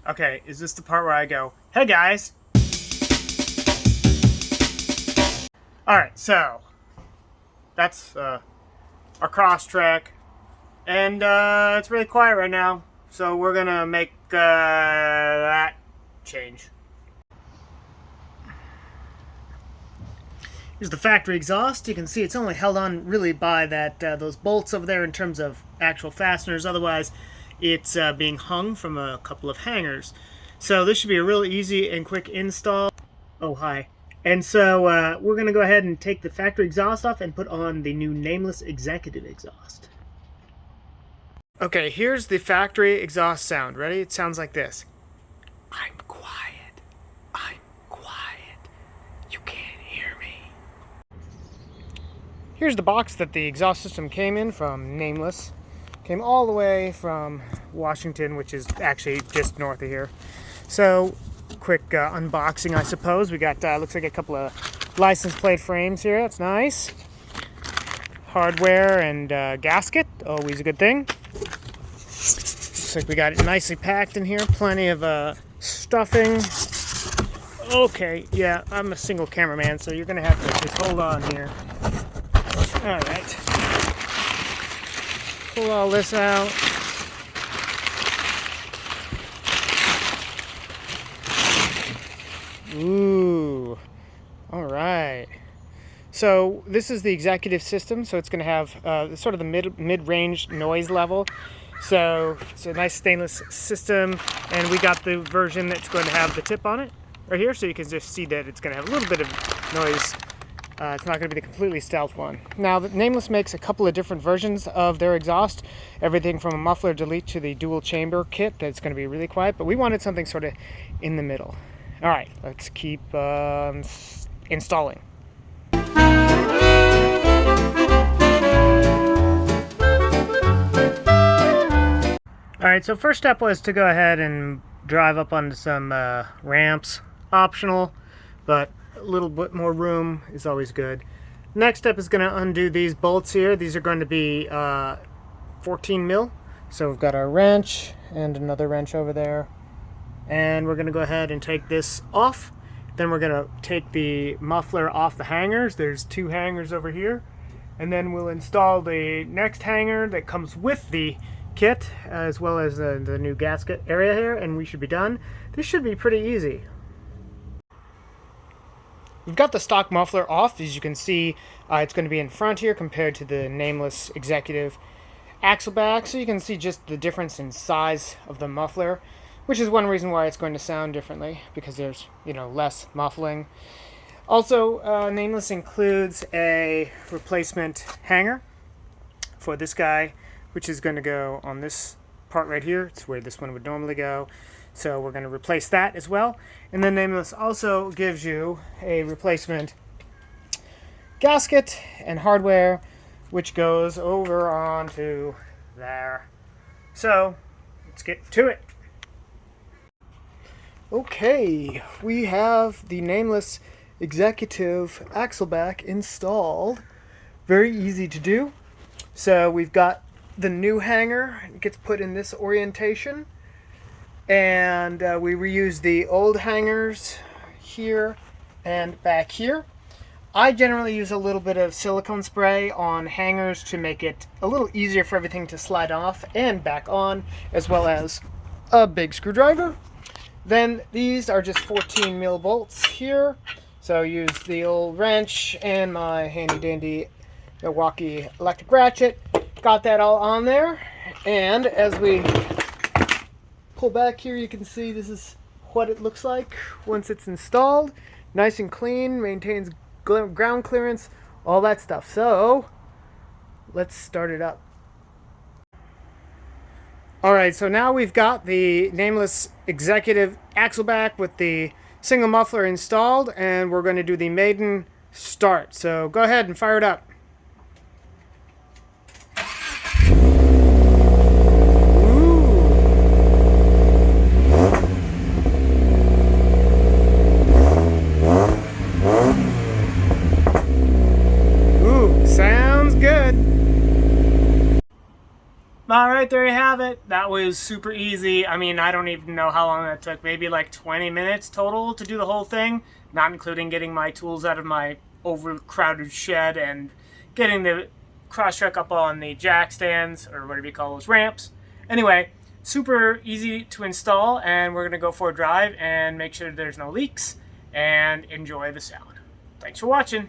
Okay, is this the part where I go, hey guys? Alright, so that's our Crosstrek, and it's really quiet right now, so we're gonna make that change. Here's the factory exhaust. You can see it's only held on really by that those bolts over there in terms of actual fasteners. Otherwise, it's being hung from a couple of hangers. So this should be a really easy and quick install. Oh, hi. And so we're going to go ahead and take the factory exhaust off and put on the new Nameless executive exhaust. Okay, here's the factory exhaust sound. Ready? It sounds like this. I'm quiet. I'm quiet. You can't hear me. Here's the box that the exhaust system came in from Nameless. Came all the way from Washington, which is actually just north of here. So, quick unboxing, I suppose. We got, looks like a couple of license plate frames here. That's nice. Hardware and gasket, always a good thing. Looks like we got it nicely packed in here. Plenty of stuffing. Okay, yeah, I'm a single cameraman, so you're going to have to just hold on here. All right. Pull all this out. Ooh. All right. So this is the executive system, so it's going to have sort of the mid-range noise level. So it's a nice stainless system, and we got the version that's going to have the tip on it right here, so you can just see that it's going to have a little bit of noise. It's not going to be the completely stealth one. Now, the Nameless makes a couple of different versions of their exhaust. Everything from a muffler delete to the dual chamber kit that's going to be really quiet, but we wanted something sort of in the middle. All right, let's keep installing. All right, so first step was to go ahead and drive up onto some ramps. Optional, but a little bit more room is always good. Next step is going to undo these bolts here. These are going to be 14 mil. So we've got our wrench and another wrench over there. And we're going to go ahead and take this off. Then we're going to take the muffler off the hangers. There's 2 hangers over here. And then we'll install the next hanger that comes with the kit, as well as the new gasket area here, and we should be done. This should be pretty easy. We've got the stock muffler off. As you can see, it's going to be in front here compared to the Nameless executive axle back, so you can see just the difference in size of the muffler, which is one reason why it's going to sound differently, because there's, less muffling. Also, Nameless includes a replacement hanger for this guy, which is going to go on this part right here. It's where this one would normally go. So we're going to replace that as well. And then Nameless also gives you a replacement gasket and hardware, which goes over onto there. So let's get to it. Okay, we have the Nameless executive axle back installed. Very easy to do. So we've got the new hanger. It gets put in this orientation, and we reuse the old hangers here and back here. I generally use a little bit of silicone spray on hangers to make it a little easier for everything to slide off and back on, as well as a big screwdriver. Then these are just 14 mil bolts here, so use the old wrench and my handy dandy Milwaukee electric ratchet. Got that all on there, and as we pull back here, you can see this is what it looks like once it's installed. Nice and clean, maintains ground clearance, all that stuff. So let's start it up. Alright, so now we've got the Nameless executive axle back with the single muffler installed, and we're going to do the maiden start. So go ahead and fire it up. All right, there you have it. That was super easy. I mean, I don't even know how long that took. Maybe like 20 minutes total to do the whole thing, not including getting my tools out of my overcrowded shed and getting the Crosstrek up on the jack stands, or whatever you call those, ramps. Anyway, super easy to install, and we're going to go for a drive and make sure there's no leaks and enjoy the sound. Thanks for watching.